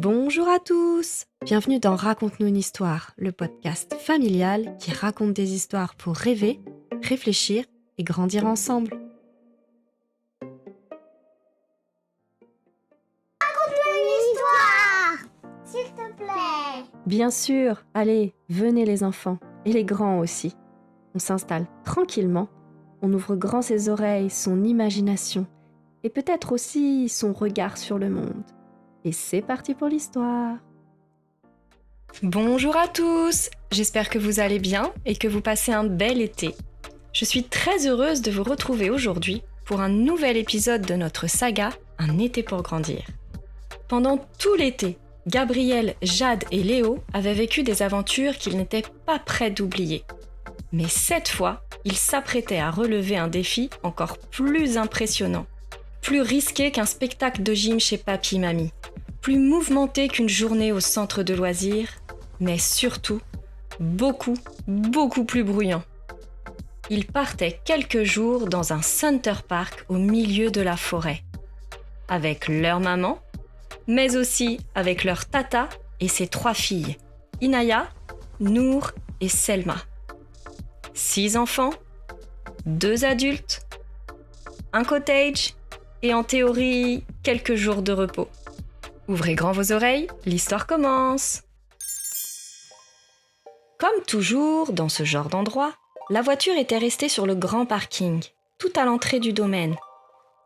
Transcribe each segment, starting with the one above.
Bonjour à tous! Bienvenue dans Raconte-nous une histoire, le podcast familial qui raconte des histoires pour rêver, réfléchir et grandir ensemble. Raconte-nous une histoire, s'il te plaît. Bien sûr, allez, venez les enfants, et les grands aussi. On s'installe tranquillement, on ouvre grand ses oreilles, son imagination, et peut-être aussi son regard sur le monde. Et c'est parti pour l'histoire. Bonjour à tous, j'espère que vous allez bien et que vous passez un bel été. Je suis très heureuse de vous retrouver aujourd'hui pour un nouvel épisode de notre saga Un été pour grandir. Pendant tout l'été, Gabriel, Jade et Léo avaient vécu des aventures qu'ils n'étaient pas prêts d'oublier. Mais cette fois, ils s'apprêtaient à relever un défi encore plus impressionnant, plus risqué qu'un spectacle de gym chez papy-mamie, plus mouvementé qu'une journée au centre de loisirs, mais surtout beaucoup plus bruyant. Ils partaient quelques jours dans un Center Park au milieu de la forêt, avec leur maman, mais aussi avec leur tata et ses 3 filles, Inaya, Nour et Selma. 6 enfants, 2 adultes, un cottage et en théorie quelques jours de repos. Ouvrez grand vos oreilles, l'histoire commence. Comme toujours dans ce genre d'endroit, la voiture était restée sur le grand parking, tout à l'entrée du domaine.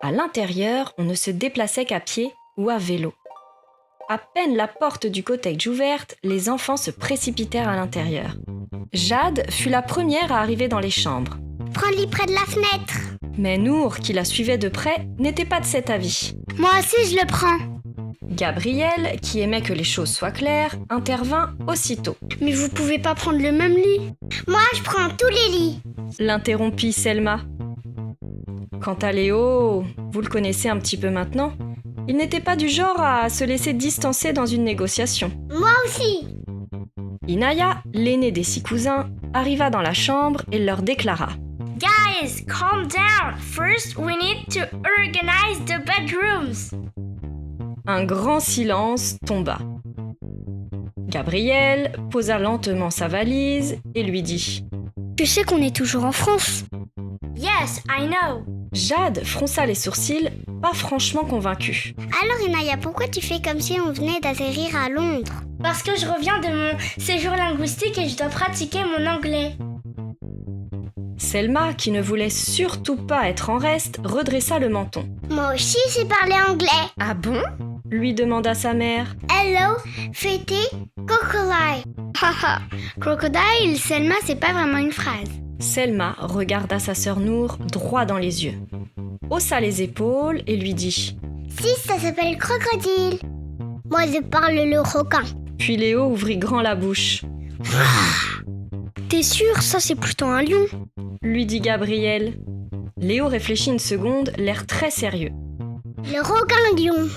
À l'intérieur, on ne se déplaçait qu'à pied ou à vélo. À peine la porte du cottage ouverte, les enfants se précipitèrent à l'intérieur. Jade fut la première à arriver dans les chambres. Prends-le près de la fenêtre. Mais Nour, qui la suivait de près, n'était pas de cet avis. Moi aussi, je le prends. Gabriel, qui aimait que les choses soient claires, intervint aussitôt. Mais vous pouvez pas prendre le même lit. Moi, je prends tous les lits. L'interrompit Selma. Quant à Léo, vous le connaissez un petit peu maintenant, il n'était pas du genre à se laisser distancer dans une négociation. Moi aussi. Inaya, l'aîné des 6 cousins, arriva dans la chambre et leur déclara. Guys, calm down. First, we need to organize the bedrooms. Un grand silence tomba. Gabriel posa lentement sa valise et lui dit « Tu sais qu'on est toujours en France. Yes, I know. Jade fronça les sourcils, pas franchement convaincue. Alors Inaya, pourquoi tu fais comme si on venait d'atterrir à Londres? Parce que je reviens de mon séjour linguistique et je dois pratiquer mon anglais. Selma, qui ne voulait surtout pas être en reste, redressa le menton. Moi aussi, j'ai parlé anglais. Ah bon ? Lui demanda sa mère. Hello, fêté, crocodile. Haha, crocodile, Selma, c'est pas vraiment une phrase. Selma regarda sa sœur Nour droit dans les yeux, haussa les épaules et lui dit « Si, ça s'appelle crocodile. Moi, je parle le requin. » Puis Léo ouvrit grand la bouche. « T'es sûr, ça c'est plutôt un lion ?» lui dit Gabriel. Léo réfléchit une seconde, l'air très sérieux. « Le requin-lion. »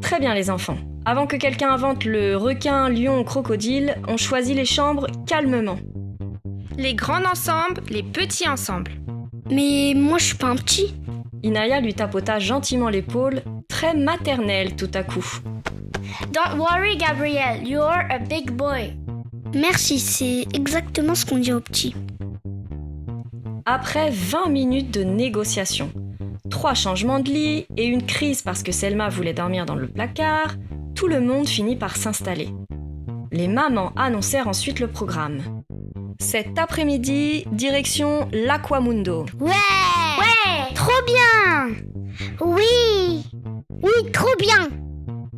Très bien les enfants. Avant que quelqu'un invente le requin, lion, crocodile, on choisit les chambres calmement. Les grands ensemble, les petits ensemble. Mais moi je suis pas un petit. Inaya lui tapota gentiment l'épaule, très maternelle tout à coup. Don't worry Gabriel, you're a big boy. Merci, c'est exactement ce qu'on dit aux petits. Après 20 minutes de négociation, 3 changements de lit et une crise parce que Selma voulait dormir dans le placard, tout le monde finit par s'installer. Les mamans annoncèrent ensuite le programme. Cet après-midi, direction l'Aquamundo. Ouais, trop bien. Oui, trop bien.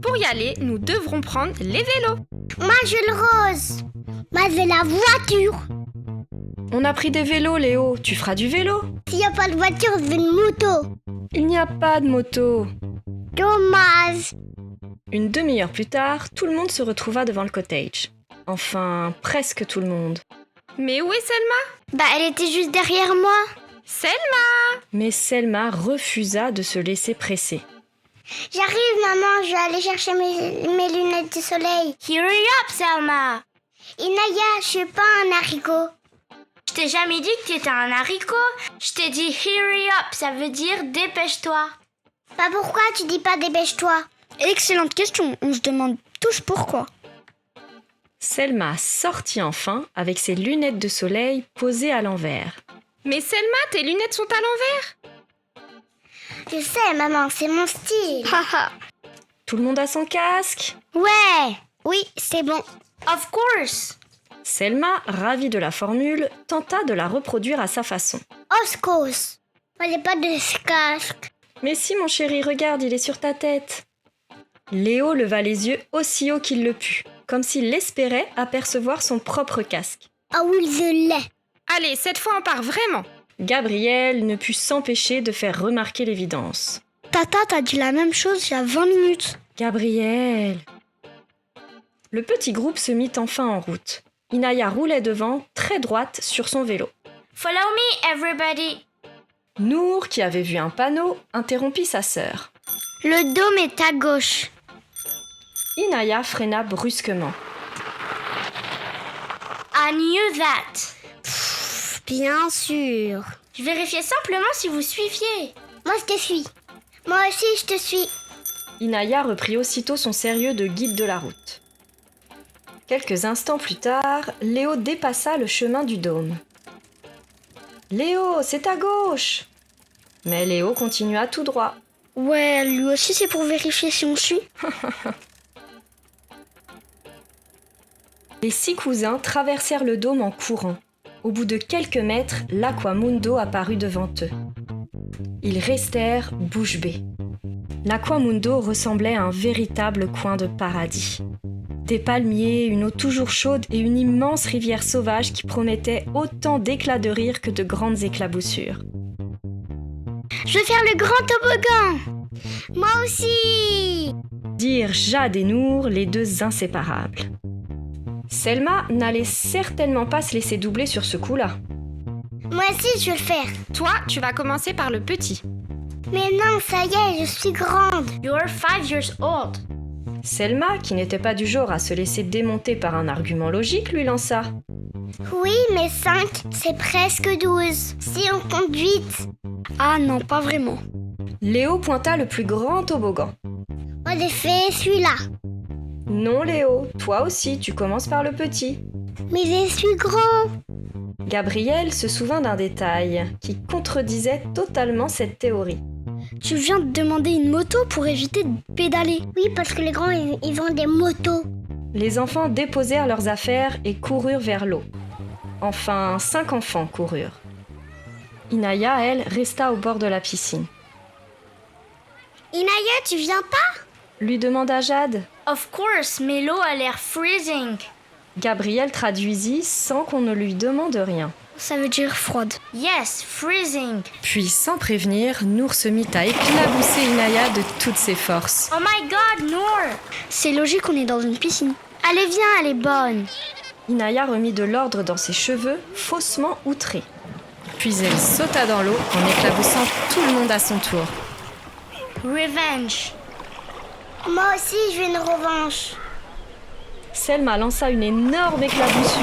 Pour y aller, nous devrons prendre les vélos. Moi je le rose. Moi je veux la voiture. On a pris des vélos, Léo. Tu feras du vélo. S'il n'y a pas de voiture, je veux une moto. Il n'y a pas de moto. Dommage. Une demi-heure plus tard, tout le monde se retrouva devant le cottage. Enfin, presque tout le monde. Mais où est Selma ? Elle était juste derrière moi. Selma ! Mais Selma refusa de se laisser presser. J'arrive, maman, je vais aller chercher mes lunettes de soleil. Hurry up, Selma. Inaya, je suis pas un haricot. Je t'ai jamais dit que t'étais un haricot. Je t'ai dit hurry up, ça veut dire dépêche-toi. Pourquoi tu dis pas dépêche-toi? Excellente question, on se demande tous pourquoi. Selma sortit enfin avec ses lunettes de soleil posées à l'envers. Mais Selma, tes lunettes sont à l'envers. Je sais, maman, c'est mon style. Tout le monde a son casque? Ouais, oui, c'est bon. Of course. Selma, ravie de la formule, tenta de la reproduire à sa façon. Of course. On n'est pas de ce casque. Mais si, mon chéri, regarde, il est sur ta tête. Léo leva les yeux aussi haut qu'il le put, comme s'il espérait apercevoir son propre casque. Ah oui, je l'ai. Allez, cette fois on part vraiment. Gabriel ne put s'empêcher de faire remarquer l'évidence. Tata, t'as dit la même chose il y a 20 minutes. Gabriel! Le petit groupe se mit enfin en route. Inaya roulait devant, très droite, sur son vélo. Follow me, everybody. Nour, qui avait vu un panneau, interrompit sa sœur. Le dôme est à gauche. Inaya freina brusquement. I knew that. Bien sûr. Je vérifiais simplement si vous suiviez. Moi, je te suis. Moi aussi, je te suis. Inaya reprit aussitôt son sérieux de guide de la route. Quelques instants plus tard, Léo dépassa le chemin du dôme. « Léo, c'est à gauche !» Mais Léo continua tout droit. Ouais, lui aussi, c'est pour vérifier si on suit. Les 6 cousins traversèrent le dôme en courant. Au bout de quelques mètres, l'Aquamundo apparut devant eux. Ils restèrent bouche bée. L'Aquamundo ressemblait à un véritable coin de paradis. Des palmiers, une eau toujours chaude et une immense rivière sauvage qui promettait autant d'éclats de rire que de grandes éclaboussures. Je veux faire le grand toboggan. Moi aussi. Dirent Jade et Nour, les deux inséparables. Selma n'allait certainement pas se laisser doubler sur ce coup-là. Moi aussi, je veux le faire. Toi, tu vas commencer par le petit. Mais non, ça y est, je suis grande. You're 5 years old. Selma, qui n'était pas du genre à se laisser démonter par un argument logique, lui lança. Oui, mais 5, c'est presque 12. Si on compte 8. Ah non, pas vraiment. Léo pointa le plus grand toboggan. Moi, j'ai fait celui-là. Non, Léo, toi aussi, tu commences par le petit. Mais je suis grand. Gabriel se souvint d'un détail qui contredisait totalement cette théorie. Tu viens de demander une moto pour éviter de pédaler. Oui, parce que les grands, ils ont des motos. Les enfants déposèrent leurs affaires et coururent vers l'eau. Enfin, 5 enfants coururent. Inaya, elle, resta au bord de la piscine. Inaya, tu viens pas? Lui demanda Jade. Of course, mais l'eau a l'air freezing. Gabriel traduisit sans qu'on ne lui demande rien. Ça veut dire froide. Yes, freezing. Puis, sans prévenir, Nour se mit à éclabousser Inaya de toutes ses forces. Oh my god, Nour! C'est logique, on est dans une piscine. Allez, viens, elle est bonne. Inaya remit de l'ordre dans ses cheveux, faussement outrés. Puis elle sauta dans l'eau en éclaboussant tout le monde à son tour. Revenge. Moi aussi, je veux une revanche. Selma lança une énorme éclaboussure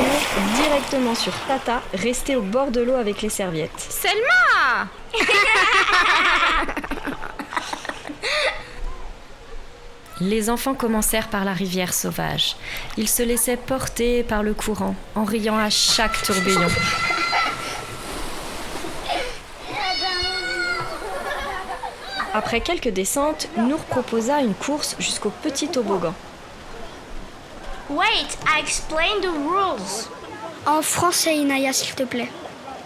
directement sur Tata, restée au bord de l'eau avec les serviettes. Selma! Les enfants commencèrent par la rivière sauvage. Ils se laissaient porter par le courant, en riant à chaque tourbillon. Après quelques descentes, Nour proposa une course jusqu'au petit toboggan. Wait, I explain the rules. En français, Inaya, s'il te plaît.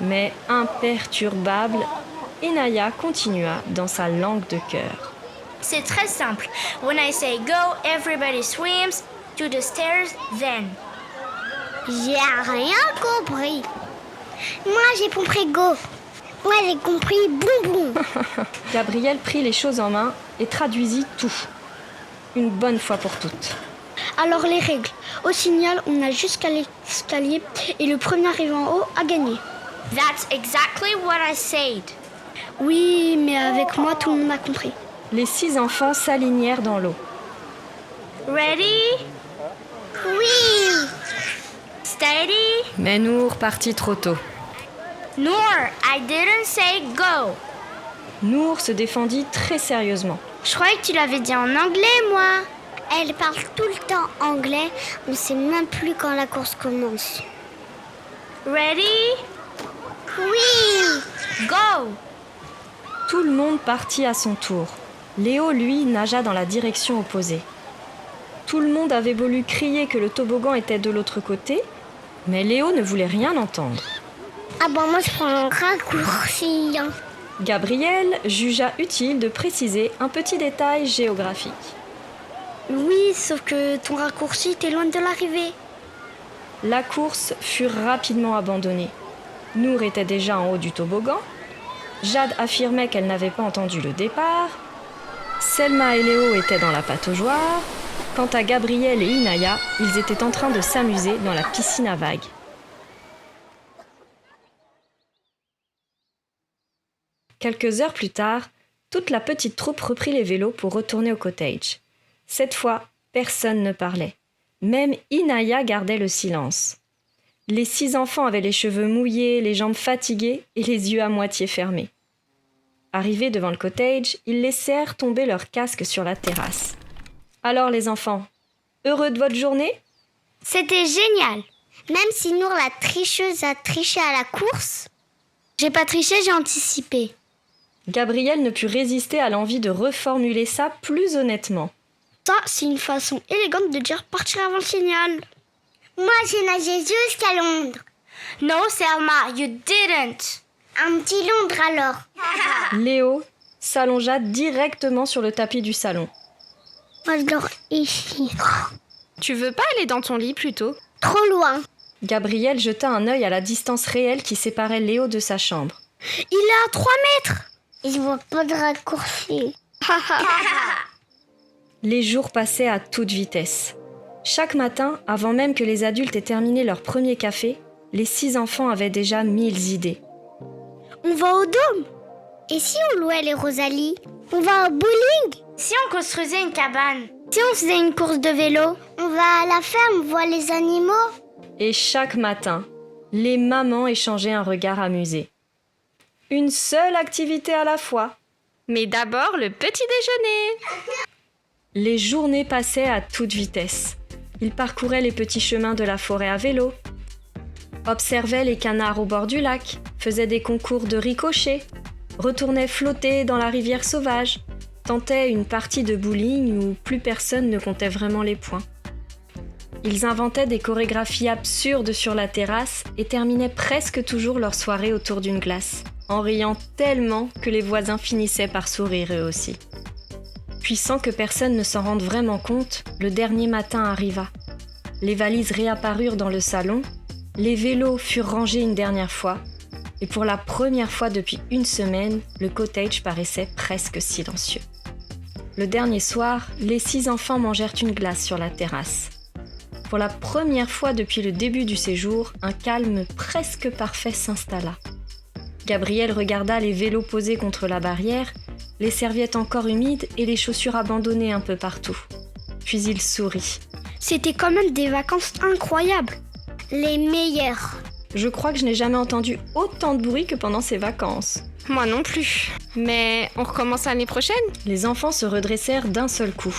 Mais imperturbable, Inaya continua dans sa langue de cœur. C'est très simple. When I say go, everybody swims to the stairs, then. J'ai rien compris. Moi, j'ai compris go. Moi, j'ai compris bonbon. Gabriel prit les choses en main et traduisit tout. Une bonne fois pour toutes. Alors, les règles. Au signal, on a jusqu'à l'escalier et le premier arrivé en haut a gagné. That's exactly what I said. Oui, mais avec moi, tout le monde a compris. Les 6 enfants s'alignèrent dans l'eau. Ready? Oui! Steady? Mais Nour partit trop tôt. Nour, I didn't say go. Nour se défendit très sérieusement. Je croyais que tu l'avais dit en anglais, moi. Elle parle tout le temps anglais. On sait même plus quand la course commence. Ready? Oui! Go! Tout le monde partit à son tour. Léo, lui, nagea dans la direction opposée. Tout le monde avait voulu crier que le toboggan était de l'autre côté, mais Léo ne voulait rien entendre. Ah bon, moi je prends un raccourci. Gabriel jugea utile de préciser un petit détail géographique. Oui, sauf que ton raccourci, t'es loin de l'arrivée. La course fut rapidement abandonnée. Nour était déjà en haut du toboggan. Jade affirmait qu'elle n'avait pas entendu le départ. Selma et Léo étaient dans la pataugeoire. Quant à Gabriel et Inaya, ils étaient en train de s'amuser dans la piscine à vagues. Quelques heures plus tard, toute la petite troupe reprit les vélos pour retourner au cottage. Cette fois, personne ne parlait. Même Inaya gardait le silence. Les 6 enfants avaient les cheveux mouillés, les jambes fatiguées et les yeux à moitié fermés. Arrivés devant le cottage, ils laissèrent tomber leurs casques sur la terrasse. « Alors les enfants, heureux de votre journée ?» C'était génial. Même si Nour, la tricheuse, a triché à la course, j'ai pas triché, j'ai anticipé. Gabriel ne put résister à l'envie de reformuler ça plus honnêtement. Ça, c'est une façon élégante de dire partir avant le signal. Moi, j'ai nagé jusqu'à Londres. No, Selma, you didn't. Un petit Londres alors. Léo s'allongea directement sur le tapis du salon. Moi, je dors ici. Tu veux pas aller dans ton lit plutôt? Trop loin. Gabriel jeta un œil à la distance réelle qui séparait Léo de sa chambre. Il est à 3 mètres. Et je vois pas de raccourci. Les jours passaient à toute vitesse. Chaque matin, avant même que les adultes aient terminé leur premier café, les 6 enfants avaient déjà 1000 idées. On va au dôme. Et si on louait les Rosalie? On va au bowling. Si on construisait une cabane? Si on faisait une course de vélo? On va à la ferme voir les animaux. Et chaque matin, les mamans échangeaient un regard amusé. Une seule activité à la fois. Mais d'abord, le petit déjeuner. Les journées passaient à toute vitesse. Ils parcouraient les petits chemins de la forêt à vélo, observaient les canards au bord du lac, faisaient des concours de ricochet, retournaient flotter dans la rivière sauvage, tentaient une partie de bowling où plus personne ne comptait vraiment les points. Ils inventaient des chorégraphies absurdes sur la terrasse et terminaient presque toujours leur soirée autour d'une glace, en riant tellement que les voisins finissaient par sourire eux aussi. Puis sans que personne ne s'en rende vraiment compte, le dernier matin arriva. Les valises réapparurent dans le salon, les vélos furent rangés une dernière fois, et pour la première fois depuis 1 semaine, le cottage paraissait presque silencieux. Le dernier soir, les 6 enfants mangèrent une glace sur la terrasse. Pour la première fois depuis le début du séjour, un calme presque parfait s'installa. Gabriel regarda les vélos posés contre la barrière, les serviettes encore humides et les chaussures abandonnées un peu partout. Puis il sourit. C'était quand même des vacances incroyables. Les meilleures. Je crois que je n'ai jamais entendu autant de bruit que pendant ces vacances. Moi non plus. Mais on recommence l'année prochaine? Les enfants se redressèrent d'un seul coup.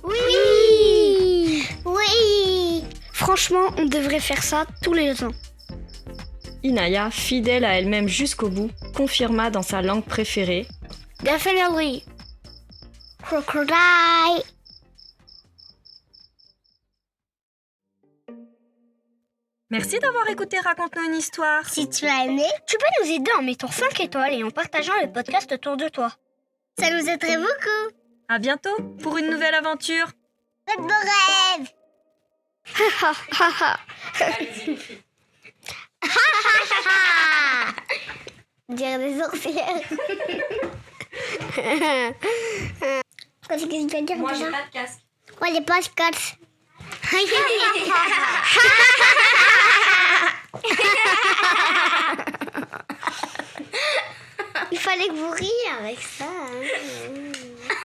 Oui! Oui! Franchement, on devrait faire ça tous les ans. Inaya, fidèle à elle-même jusqu'au bout, confirma dans sa langue préférée. Definitely. Crocodile. Merci d'avoir écouté Raconte-nous une histoire. Si tu as aimé, tu peux nous aider en mettant 5 étoiles et en partageant le podcast autour de toi. Ça nous aiderait beaucoup. À bientôt pour une nouvelle aventure. Faites beaux rêves. Dire des sorcières. Qu'est-ce que je dois dire? Moi, j'ai pas de casque. Moi, j'ai pas de casque. Il fallait que vous riez avec ça. Hein.